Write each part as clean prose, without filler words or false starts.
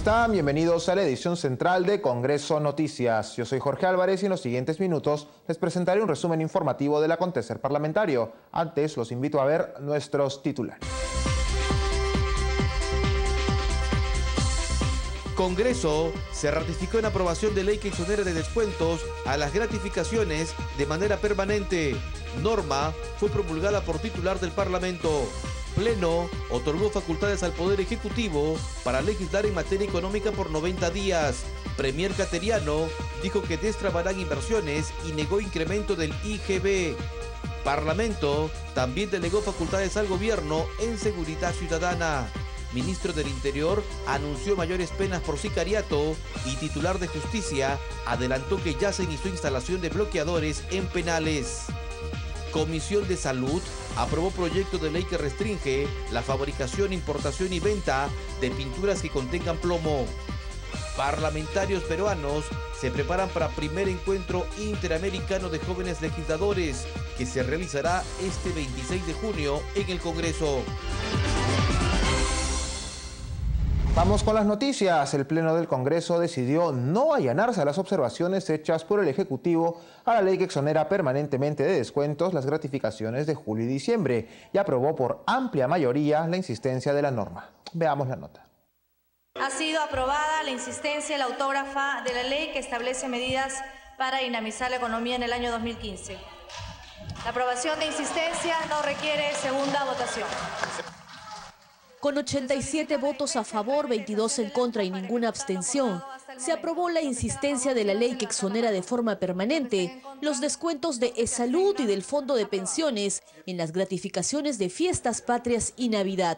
están? Bienvenidos a la edición central de Congreso Noticias. Yo soy Jorge Álvarez y en los siguientes minutos les presentaré un resumen informativo del acontecer parlamentario. Antes los invito a ver nuestros titulares. Congreso se ratificó en aprobación de ley que exonera de descuentos a las gratificaciones de manera permanente. Norma fue promulgada por titular del Parlamento. Pleno otorgó facultades al Poder Ejecutivo para legislar en materia económica por 90 días. Premier Cateriano dijo que destrabarán inversiones y negó incremento del IGB. Parlamento también delegó facultades al gobierno en seguridad ciudadana. Ministro del Interior anunció mayores penas por sicariato y titular de Justicia adelantó que ya se inició instalación de bloqueadores en penales. Comisión de Salud aprobó proyecto de ley que restringe la fabricación, importación y venta de pinturas que contengan plomo. Parlamentarios peruanos se preparan para primer encuentro interamericano de jóvenes legisladores que se realizará este 26 de junio en el Congreso. Vamos con las noticias. El Pleno del Congreso decidió no allanarse a las observaciones hechas por el Ejecutivo a la ley que exonera permanentemente de descuentos las gratificaciones de julio y diciembre y aprobó por amplia mayoría la insistencia de la norma. Veamos la nota. Ha sido aprobada la insistencia de la autógrafa de la ley que establece medidas para dinamizar la economía en el año 2015. La aprobación de insistencia no requiere segunda votación. Con 87 votos a favor, 22 en contra y ninguna abstención, se aprobó la insistencia de la ley que exonera de forma permanente los descuentos de E-Salud y del Fondo de Pensiones en las gratificaciones de fiestas patrias y Navidad.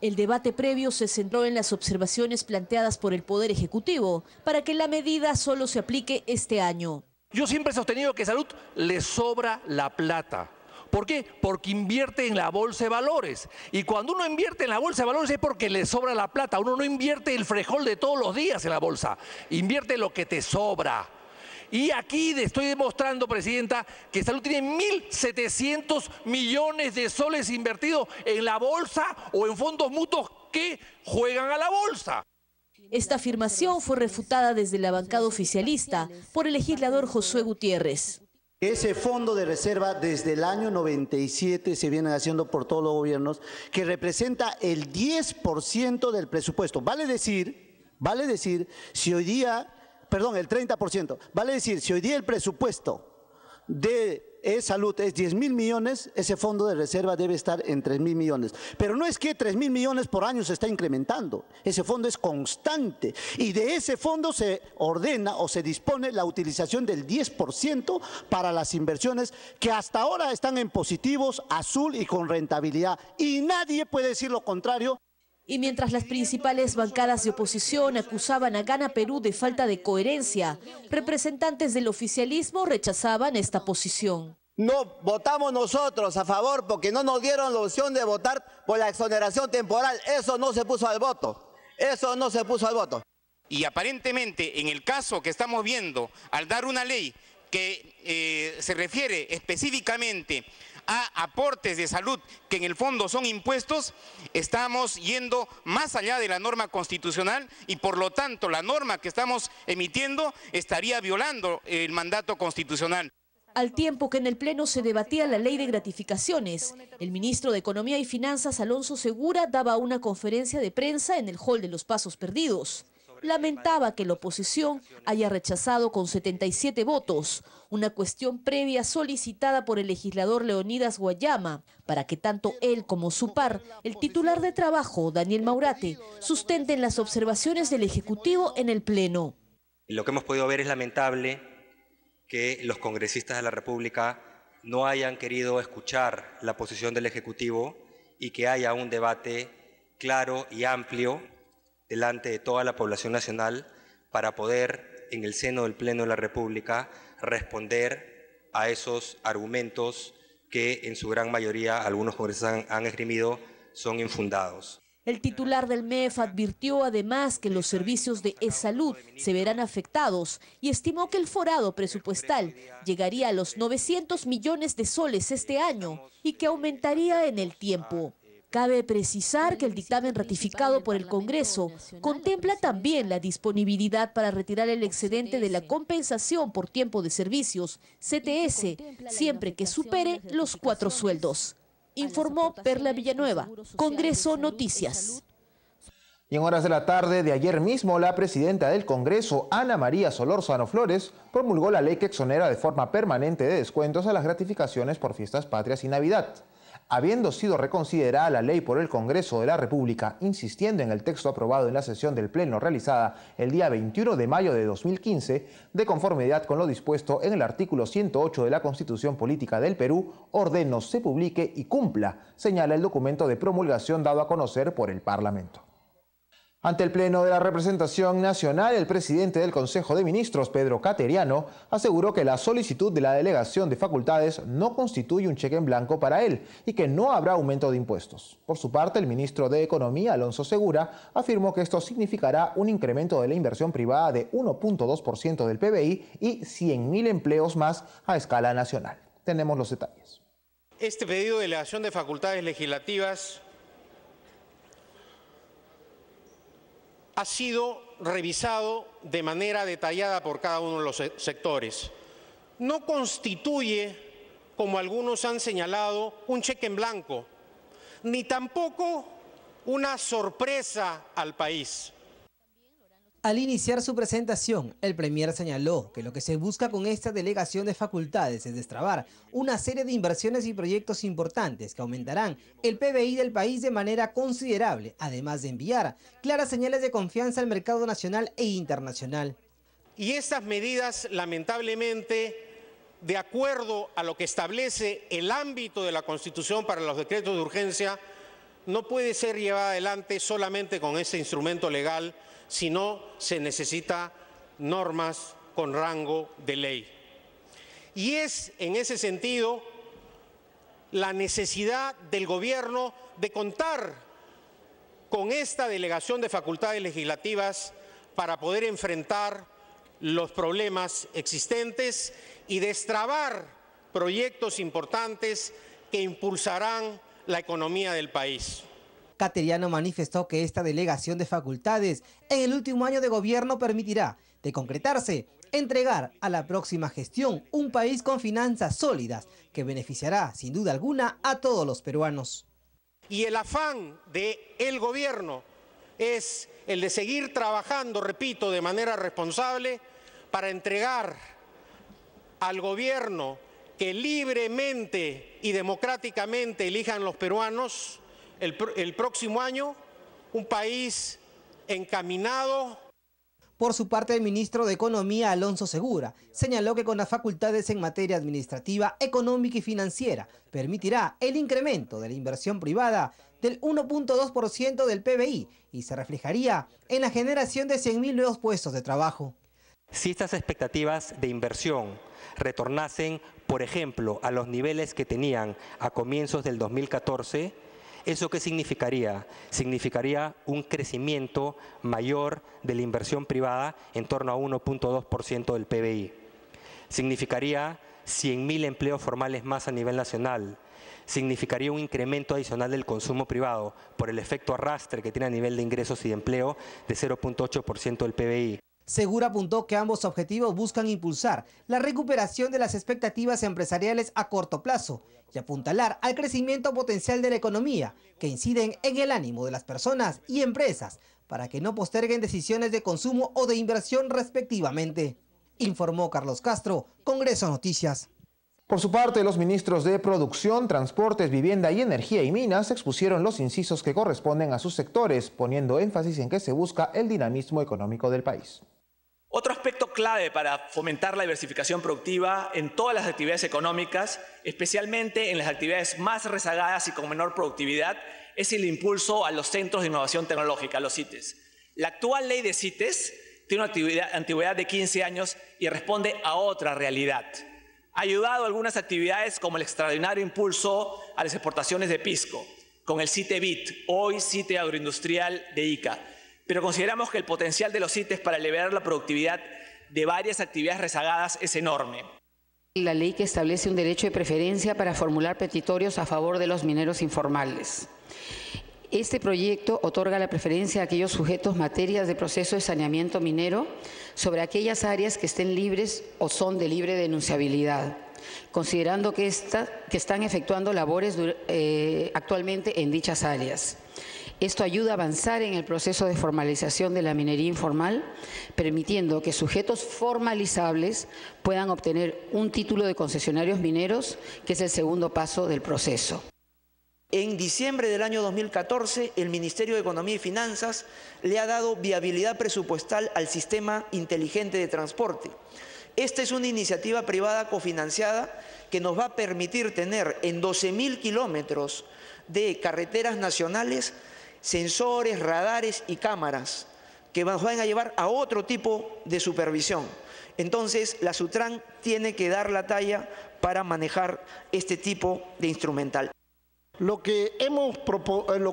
El debate previo se centró en las observaciones planteadas por el Poder Ejecutivo para que la medida solo se aplique este año. Yo siempre he sostenido que Salud le sobra la plata. ¿Por qué? Porque invierte en la bolsa de valores. Y cuando uno invierte en la bolsa de valores es porque le sobra la plata. Uno no invierte el frejol de todos los días en la bolsa. Invierte lo que te sobra. Y aquí estoy demostrando, Presidenta, que Salud tiene 1.700 millones de soles invertidos en la bolsa o en fondos mutuos que juegan a la bolsa. Esta afirmación fue refutada desde la bancada oficialista por el legislador Josué Gutiérrez. Ese fondo de reserva desde el año 97 se viene haciendo por todos los gobiernos, que representa el 10% del presupuesto. Vale decir, si hoy día, perdón, el 30%, vale decir, si hoy día el presupuesto de salud es 10.000 millones, ese fondo de reserva debe estar en 3.000 millones. Pero no es que 3.000 millones por año se está incrementando, ese fondo es constante y de ese fondo se ordena o se dispone la utilización del 10% para las inversiones que hasta ahora están en positivos, azul y con rentabilidad. Y nadie puede decir lo contrario. Y mientras las principales bancadas de oposición acusaban a Gana Perú de falta de coherencia, representantes del oficialismo rechazaban esta posición. No votamos nosotros a favor porque no nos dieron la opción de votar por la exoneración temporal. Eso no se puso al voto. Eso no se puso al voto. Y aparentemente en el caso que estamos viendo, al dar una ley que se refiere específicamente a aportes de salud que en el fondo son impuestos, estamos yendo más allá de la norma constitucional y por lo tanto la norma que estamos emitiendo estaría violando el mandato constitucional. Al tiempo que en el Pleno se debatía la ley de gratificaciones, el ministro de Economía y Finanzas, Alonso Segura, daba una conferencia de prensa en el hall de los Pasos Perdidos. Lamentaba que la oposición haya rechazado con 77 votos una cuestión previa solicitada por el legislador Leonidas Guayama para que tanto él como su par, el titular de Trabajo, Daniel Maurate, sustenten las observaciones del Ejecutivo en el Pleno. Lo que hemos podido ver es lamentable que los congresistas de la República no hayan querido escuchar la posición del Ejecutivo y que haya un debate claro y amplio delante de toda la población nacional para poder, en el seno del Pleno de la República, responder a esos argumentos que en su gran mayoría algunos congresistas han esgrimido son infundados. El titular del MEF advirtió además que los servicios de E-Salud se verán afectados y estimó que el forado presupuestal llegaría a los 900 millones de soles este año y que aumentaría en el tiempo. Cabe precisar que el dictamen ratificado por el Congreso contempla también la disponibilidad para retirar el excedente de la compensación por tiempo de servicios, CTS, siempre que supere los 4 sueldos. Informó Perla Villanueva, Congreso Noticias. Y en horas de la tarde de ayer mismo, la presidenta del Congreso, Ana María Solórzano Flores, promulgó la ley que exonera de forma permanente de descuentos a las gratificaciones por fiestas patrias y Navidad. Habiendo sido reconsiderada la ley por el Congreso de la República, insistiendo en el texto aprobado en la sesión del Pleno realizada el día 21 de mayo de 2015, de conformidad con lo dispuesto en el artículo 108 de la Constitución Política del Perú, ordeno se publique y cumpla, señala el documento de promulgación dado a conocer por el Parlamento. Ante el Pleno de la Representación Nacional, el presidente del Consejo de Ministros, Pedro Cateriano, aseguró que la solicitud de la delegación de facultades no constituye un cheque en blanco para él y que no habrá aumento de impuestos. Por su parte, el ministro de Economía, Alonso Segura, afirmó que esto significará un incremento de la inversión privada de 1.2% del PBI y 100.000 empleos más a escala nacional. Tenemos los detalles. Este pedido de delegación de facultades legislativas ha sido revisado de manera detallada por cada uno de los sectores. No constituye, como algunos han señalado, un cheque en blanco, ni tampoco una sorpresa al país. Al iniciar su presentación, el premier señaló que lo que se busca con esta delegación de facultades es destrabar una serie de inversiones y proyectos importantes que aumentarán el PBI del país de manera considerable, además de enviar claras señales de confianza al mercado nacional e internacional. Y estas medidas, lamentablemente, de acuerdo a lo que establece el ámbito de la Constitución para los decretos de urgencia, no puede ser llevada adelante solamente con ese instrumento legal, sino se necesita normas con rango de ley. Y es en ese sentido la necesidad del gobierno de contar con esta delegación de facultades legislativas para poder enfrentar los problemas existentes y destrabar proyectos importantes que impulsarán la economía del país. Cateriano manifestó que esta delegación de facultades en el último año de gobierno permitirá, de concretarse, entregar a la próxima gestión un país con finanzas sólidas que beneficiará sin duda alguna a todos los peruanos. Y el afán del gobierno es el de seguir trabajando, repito, de manera responsable para entregar al gobierno que libremente y democráticamente elijan los peruanos el próximo año un país encaminado. Por su parte, el ministro de Economía, Alonso Segura, señaló que con las facultades en materia administrativa, económica y financiera permitirá el incremento de la inversión privada del 1.2% del PBI y se reflejaría en la generación de 100.000 nuevos puestos de trabajo. Si estas expectativas de inversión retornasen, por ejemplo, a los niveles que tenían a comienzos del 2014, ¿eso qué significaría? Significaría un crecimiento mayor de la inversión privada en torno a 1.2% del PBI. Significaría 100.000 empleos formales más a nivel nacional. Significaría un incremento adicional del consumo privado por el efecto arrastre que tiene a nivel de ingresos y de empleo de 0.8% del PBI. Segura apuntó que ambos objetivos buscan impulsar la recuperación de las expectativas empresariales a corto plazo y apuntalar al crecimiento potencial de la economía, que inciden en el ánimo de las personas y empresas para que no posterguen decisiones de consumo o de inversión respectivamente. Informó Carlos Castro, Congreso Noticias. Por su parte, los ministros de Producción, Transportes, Vivienda y Energía y Minas expusieron los incisos que corresponden a sus sectores, poniendo énfasis en que se busca el dinamismo económico del país. Otro aspecto clave para fomentar la diversificación productiva en todas las actividades económicas, especialmente en las actividades más rezagadas y con menor productividad, es el impulso a los centros de innovación tecnológica, los CITES. La actual ley de CITES tiene una antigüedad de 15 años y responde a otra realidad. Ha ayudado a algunas actividades como el extraordinario impulso a las exportaciones de pisco, con el CITEBIT, hoy CITE Agroindustrial de Ica. Pero consideramos que el potencial de los CITES para elevar la productividad de varias actividades rezagadas es enorme. La ley que establece un derecho de preferencia para formular petitorios a favor de los mineros informales. Este proyecto otorga la preferencia a aquellos sujetos materias de proceso de saneamiento minero sobre aquellas áreas que estén libres o son de libre denunciabilidad, considerando que están efectuando labores actualmente en dichas áreas. Esto ayuda a avanzar en el proceso de formalización de la minería informal, permitiendo que sujetos formalizables puedan obtener un título de concesionarios mineros, que es el segundo paso del proceso. En diciembre del año 2014, el Ministerio de Economía y Finanzas le ha dado viabilidad presupuestal al sistema inteligente de transporte. Esta es una iniciativa privada cofinanciada que nos va a permitir tener en 12.000 kilómetros de carreteras nacionales sensores, radares y cámaras que nos van a llevar a otro tipo de supervisión. Entonces, la Sutran tiene que dar la talla para manejar este tipo de instrumental. Lo que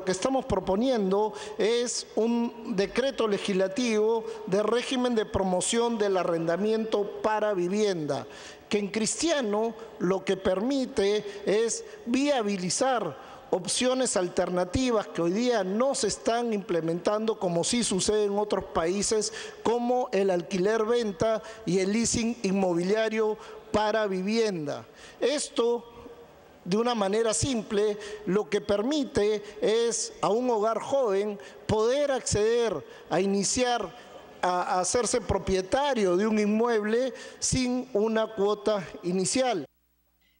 estamos proponiendo es un decreto legislativo de régimen de promoción del arrendamiento para vivienda, que en cristiano lo que permite es viabilizar opciones alternativas que hoy día no se están implementando, como sí sucede en otros países, como el alquiler-venta y el leasing inmobiliario para vivienda. Esto, de una manera simple, lo que permite es a un hogar joven poder acceder a iniciar a hacerse propietario de un inmueble sin una cuota inicial.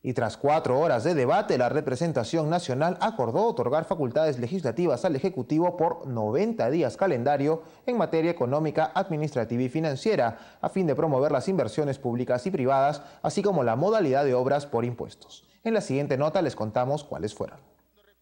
Y tras 4 horas de debate, la representación nacional acordó otorgar facultades legislativas al Ejecutivo por 90 días calendario en materia económica, administrativa y financiera, a fin de promover las inversiones públicas y privadas, así como la modalidad de obras por impuestos. En la siguiente nota les contamos cuáles fueron.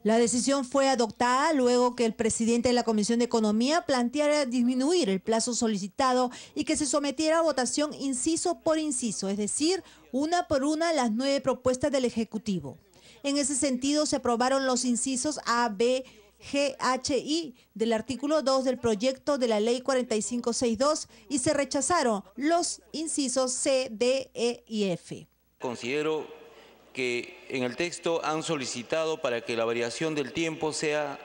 La decisión fue adoptada luego que el presidente de la Comisión de Economía planteara disminuir el plazo solicitado y que se sometiera a votación inciso por inciso, es decir, una por una las 9 propuestas del Ejecutivo. En ese sentido, se aprobaron los incisos A, B, G, H, I del artículo 2 del proyecto de la Ley 4562 y se rechazaron los incisos C, D, E y F. Considero que en el texto han solicitado para que la variación del tiempo sean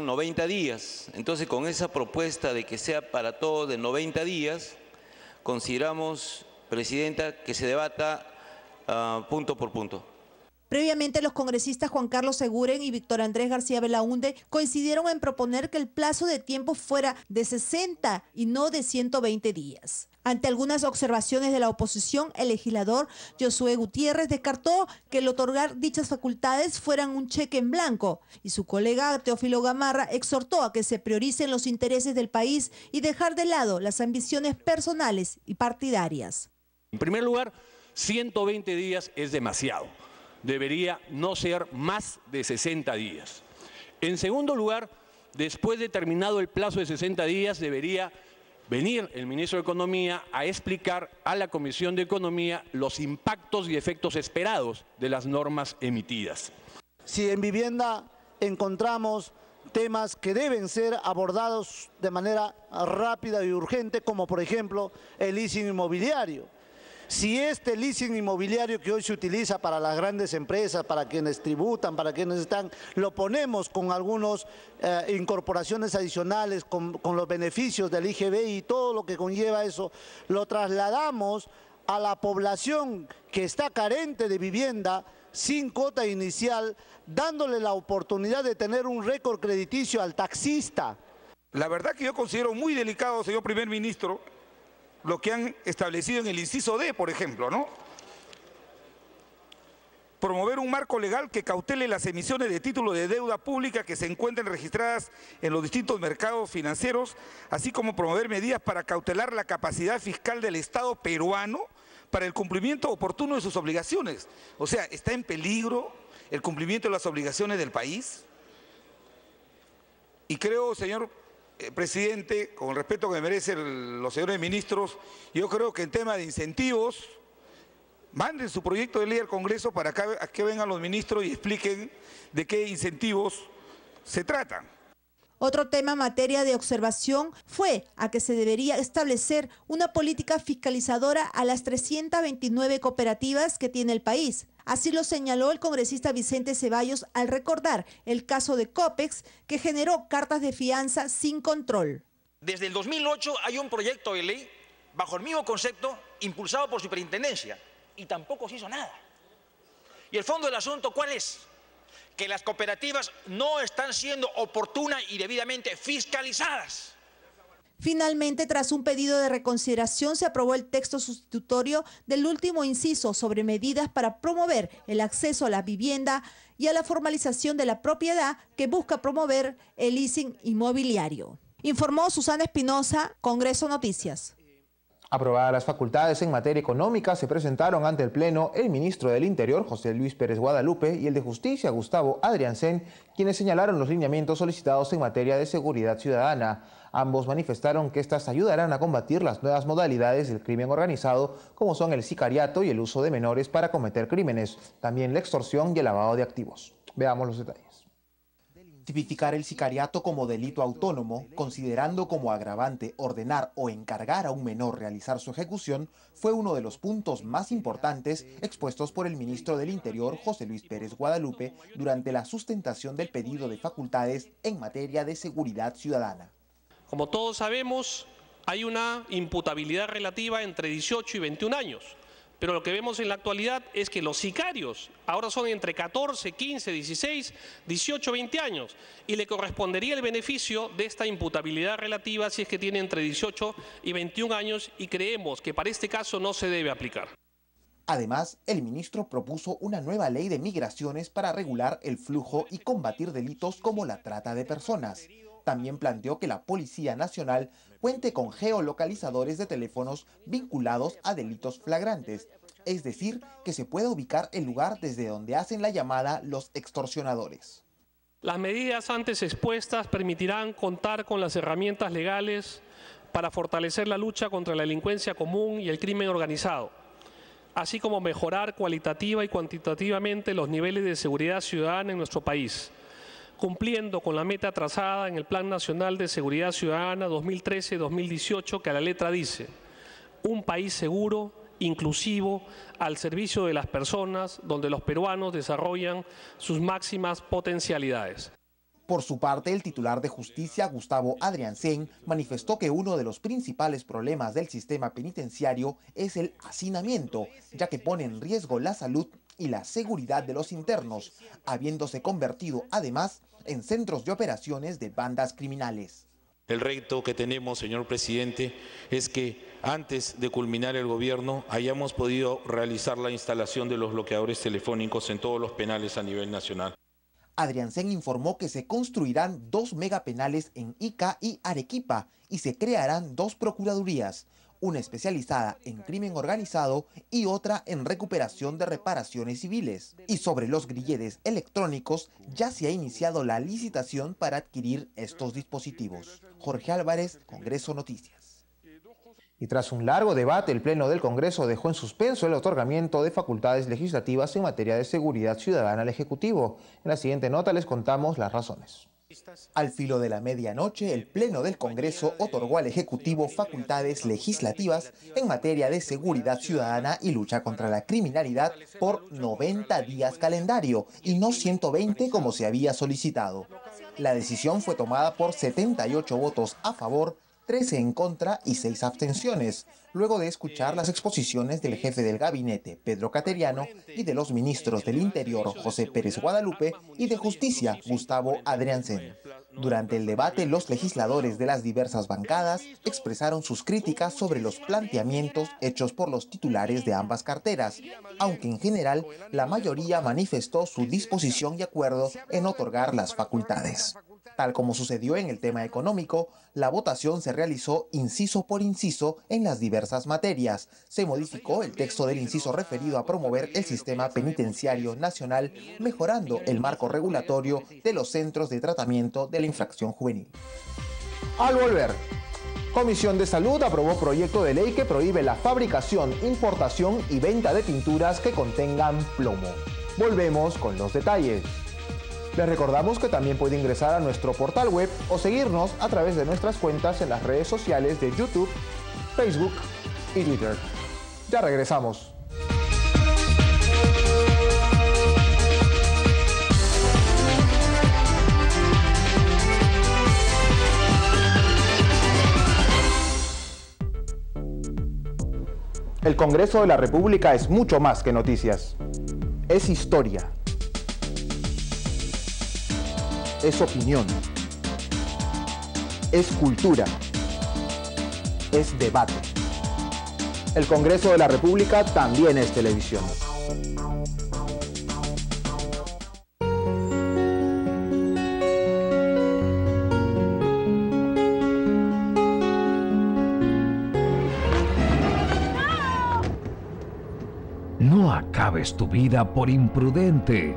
90 días. Entonces, con esa propuesta de que sea para todo de 90 días, consideramos, Presidenta, que se debata punto por punto. Previamente, los congresistas Juan Carlos Seguren y Víctor Andrés García Belaúnde coincidieron en proponer que el plazo de tiempo fuera de 60 y no de 120 días. Ante algunas observaciones de la oposición, el legislador Josué Gutiérrez descartó que el otorgar dichas facultades fueran un cheque en blanco y su colega Teófilo Gamarra exhortó a que se prioricen los intereses del país y dejar de lado las ambiciones personales y partidarias. En primer lugar, 120 días es demasiado. Debería no ser más de 60 días. En segundo lugar, después de terminado el plazo de 60 días, debería venir el ministro de Economía a explicar a la Comisión de Economía los impactos y efectos esperados de las normas emitidas. Si en vivienda encontramos temas que deben ser abordados de manera rápida y urgente, como por ejemplo el leasing inmobiliario. Si este leasing inmobiliario que hoy se utiliza para las grandes empresas, para quienes tributan, para quienes están, lo ponemos con algunas incorporaciones adicionales, con los beneficios del IGB y todo lo que conlleva eso, lo trasladamos a la población que está carente de vivienda sin cuota inicial, dándole la oportunidad de tener un récord crediticio al taxista. La verdad que yo considero muy delicado, señor primer ministro, lo que han establecido en el inciso D, por ejemplo, ¿no? Promover un marco legal que cautele las emisiones de títulos de deuda pública que se encuentren registradas en los distintos mercados financieros, así como promover medidas para cautelar la capacidad fiscal del Estado peruano para el cumplimiento oportuno de sus obligaciones. O sea, ¿está en peligro el cumplimiento de las obligaciones del país? Y creo, señor presidente, con el respeto que me merecen los señores ministros, yo creo que en tema de incentivos, manden su proyecto de ley al Congreso para que vengan los ministros y expliquen de qué incentivos se tratan. Otro tema en materia de observación fue a que se debería establecer una política fiscalizadora a las 329 cooperativas que tiene el país. Así lo señaló el congresista Vicente Ceballos al recordar el caso de Copex, que generó cartas de fianza sin control. Desde el 2008 hay un proyecto de ley, bajo el mismo concepto, impulsado por Superintendencia, y tampoco se hizo nada. ¿Y el fondo del asunto cuál es? Que las cooperativas no están siendo oportuna y debidamente fiscalizadas. Finalmente, tras un pedido de reconsideración, se aprobó el texto sustitutorio del último inciso sobre medidas para promover el acceso a la vivienda y a la formalización de la propiedad, que busca promover el leasing inmobiliario. Informó Susana Espinosa, Congreso Noticias. Aprobadas las facultades en materia económica, se presentaron ante el Pleno el ministro del Interior, José Luis Pérez Guadalupe, y el de Justicia, Gustavo Adriancén, quienes señalaron los lineamientos solicitados en materia de seguridad ciudadana. Ambos manifestaron que estas ayudarán a combatir las nuevas modalidades del crimen organizado, como son el sicariato y el uso de menores para cometer crímenes, también la extorsión y el lavado de activos. Veamos los detalles. Tipificar el sicariato como delito autónomo, considerando como agravante ordenar o encargar a un menor realizar su ejecución, fue uno de los puntos más importantes expuestos por el ministro del Interior, José Luis Pérez Guadalupe, durante la sustentación del pedido de facultades en materia de seguridad ciudadana. Como todos sabemos, hay una imputabilidad relativa entre 18 y 21 años. Pero lo que vemos en la actualidad es que los sicarios ahora son entre 14, 15, 16, 18, 20 años y le correspondería el beneficio de esta imputabilidad relativa si es que tiene entre 18 y 21 años y creemos que para este caso no se debe aplicar. Además, el ministro propuso una nueva ley de migraciones para regular el flujo y combatir delitos como la trata de personas. También planteó que la Policía Nacional cuente con geolocalizadores de teléfonos vinculados a delitos flagrantes, es decir, que se pueda ubicar el lugar desde donde hacen la llamada los extorsionadores. Las medidas antes expuestas permitirán contar con las herramientas legales para fortalecer la lucha contra la delincuencia común y el crimen organizado, así como mejorar cualitativa y cuantitativamente los niveles de seguridad ciudadana en nuestro país, cumpliendo con la meta trazada en el Plan Nacional de Seguridad Ciudadana 2013-2018, que a la letra dice: un país seguro, inclusivo, al servicio de las personas, donde los peruanos desarrollan sus máximas potencialidades. Por su parte, el titular de Justicia, Gustavo Adriancén, manifestó que uno de los principales problemas del sistema penitenciario es el hacinamiento, ya que pone en riesgo la salud y la seguridad de los internos, habiéndose convertido además en centros de operaciones de bandas criminales. El reto que tenemos, señor presidente, es que antes de culminar el gobierno hayamos podido realizar la instalación de los bloqueadores telefónicos en todos los penales a nivel nacional. Adriancén informó que se construirán 2 megapenales en Ica y Arequipa y se crearán 2 procuradurías, una especializada en crimen organizado y otra en recuperación de reparaciones civiles. Y sobre los grilletes electrónicos, ya se ha iniciado la licitación para adquirir estos dispositivos. Jorge Álvarez, Congreso Noticias. Y tras un largo debate, el Pleno del Congreso dejó en suspenso el otorgamiento de facultades legislativas en materia de seguridad ciudadana al Ejecutivo. En la siguiente nota les contamos las razones. Al filo de la medianoche, el Pleno del Congreso otorgó al Ejecutivo facultades legislativas en materia de seguridad ciudadana y lucha contra la criminalidad por 90 días calendario y no 120 como se había solicitado. La decisión fue tomada por 78 votos a favor, 13 en contra y 6 abstenciones, luego de escuchar las exposiciones del jefe del gabinete, Pedro Cateriano, y de los ministros del Interior, José Pérez Guadalupe, y de Justicia, Gustavo Adriancén. Durante el debate, los legisladores de las diversas bancadas expresaron sus críticas sobre los planteamientos hechos por los titulares de ambas carteras, aunque en general la mayoría manifestó su disposición y acuerdo en otorgar las facultades. Tal como sucedió en el tema económico, la votación se realizó inciso por inciso en las diversas materias. Se modificó el texto del inciso referido a promover el sistema penitenciario nacional, mejorando el marco regulatorio de los centros de tratamiento de la infracción juvenil. Al volver, Comisión de Salud aprobó proyecto de ley que prohíbe la fabricación, importación y venta de pinturas que contengan plomo. Volvemos con los detalles. Les recordamos que también puede ingresar a nuestro portal web o seguirnos a través de nuestras cuentas en las redes sociales de YouTube, Facebook y Twitter. Ya regresamos. El Congreso de la República es mucho más que noticias. Es historia. Es opinión. Es cultura. Es debate. El Congreso de la República también es televisión. No acabes tu vida por imprudente.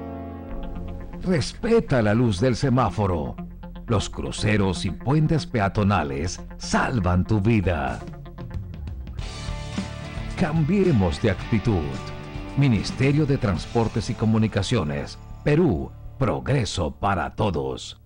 Respeta la luz del semáforo. Los cruceros y puentes peatonales salvan tu vida. Cambiemos de actitud. Ministerio de Transportes y Comunicaciones. Perú, progreso para todos.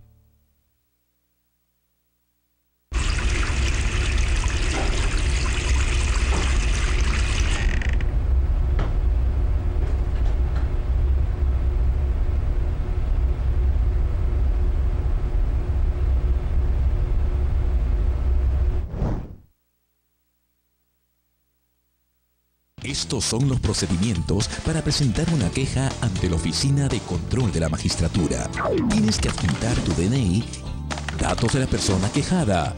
Estos son los procedimientos para presentar una queja ante la Oficina de Control de la Magistratura. Tienes que adjuntar tu DNI, datos de la persona quejada.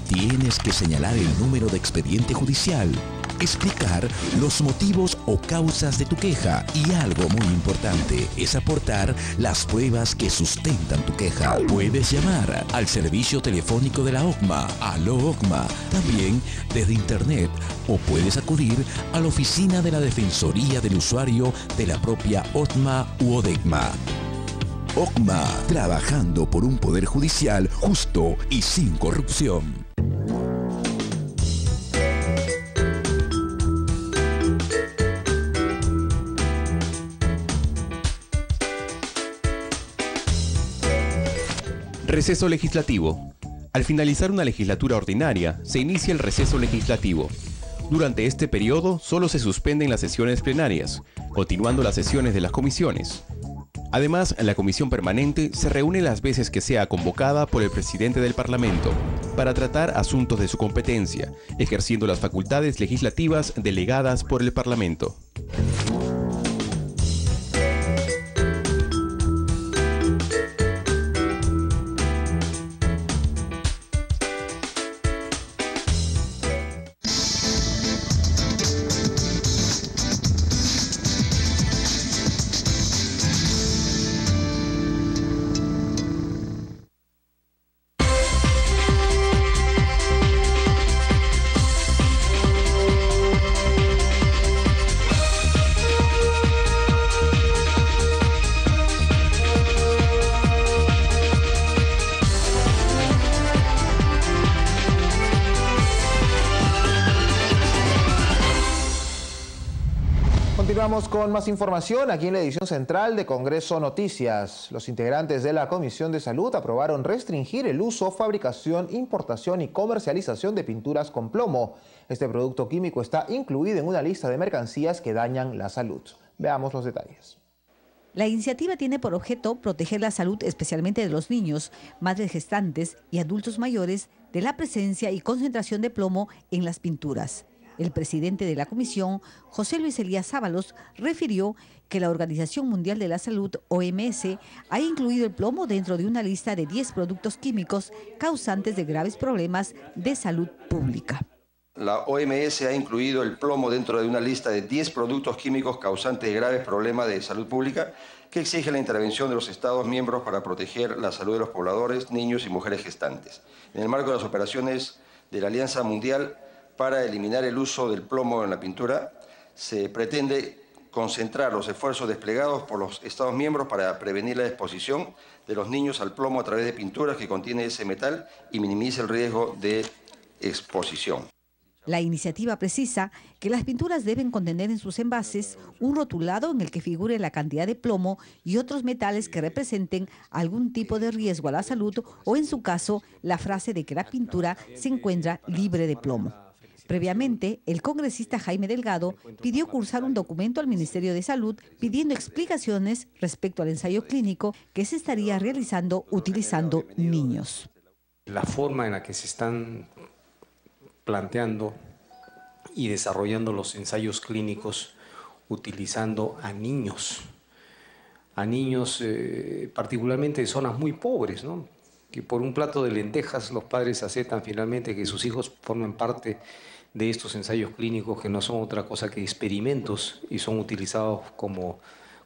Tienes que señalar el número de expediente judicial, explicar los motivos o causas de tu queja y algo muy importante es aportar las pruebas que sustentan tu queja. Puedes llamar al servicio telefónico de la OCMA, Aló OCMA, también desde internet, o puedes acudir a la oficina de la Defensoría del Usuario de la propia OCMA u ODECMA. OCMA, trabajando por un poder judicial justo y sin corrupción. Receso legislativo. Al finalizar una legislatura ordinaria, se inicia el receso legislativo. Durante este periodo solo se suspenden las sesiones plenarias, continuando las sesiones de las comisiones. Además, la comisión permanente se reúne las veces que sea convocada por el presidente del Parlamento para tratar asuntos de su competencia, ejerciendo las facultades legislativas delegadas por el Parlamento. Continuamos con más información aquí en la edición central de Congreso Noticias. Los integrantes de la Comisión de Salud aprobaron restringir el uso, fabricación, importación y comercialización de pinturas con plomo. Este producto químico está incluido en una lista de mercancías que dañan la salud. Veamos los detalles. La iniciativa tiene por objeto proteger la salud especialmente de los niños, madres gestantes y adultos mayores de la presencia y concentración de plomo en las pinturas. El presidente de la comisión, José Luis Elías Ábalos, refirió que la Organización Mundial de la Salud, OMS, ha incluido el plomo dentro de una lista de 10 productos químicos causantes de graves problemas de salud pública. La OMS ha incluido el plomo dentro de una lista de 10 productos químicos causantes de graves problemas de salud pública que exige la intervención de los Estados miembros para proteger la salud de los pobladores, niños y mujeres gestantes. En el marco de las operaciones de la Alianza Mundial para eliminar el uso del plomo en la pintura, se pretende concentrar los esfuerzos desplegados por los Estados miembros para prevenir la exposición de los niños al plomo a través de pinturas que contienen ese metal y minimice el riesgo de exposición. La iniciativa precisa que las pinturas deben contener en sus envases un rotulado en el que figure la cantidad de plomo y otros metales que representen algún tipo de riesgo a la salud o, en su caso, la frase de que la pintura se encuentra libre de plomo. Previamente, el congresista Jaime Delgado pidió cursar un documento al Ministerio de Salud pidiendo explicaciones respecto al ensayo clínico que se estaría realizando utilizando niños. La forma en la que se están planteando y desarrollando los ensayos clínicos utilizando a niños particularmente de zonas muy pobres, ¿no? Que por un plato de lentejas los padres aceptan finalmente que sus hijos formen parte de estos ensayos clínicos que no son otra cosa que experimentos y son utilizados como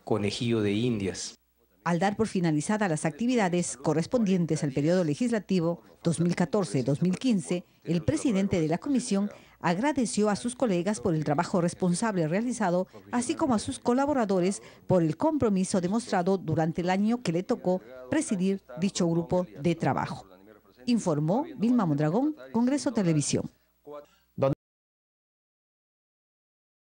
conejillo de indias. Al dar por finalizadas las actividades correspondientes al periodo legislativo 2014-2015, el presidente de la comisión agradeció a sus colegas por el trabajo responsable realizado, así como a sus colaboradores por el compromiso demostrado durante el año que le tocó presidir dicho grupo de trabajo. Informó Vilma Mondragón, Congreso Televisión.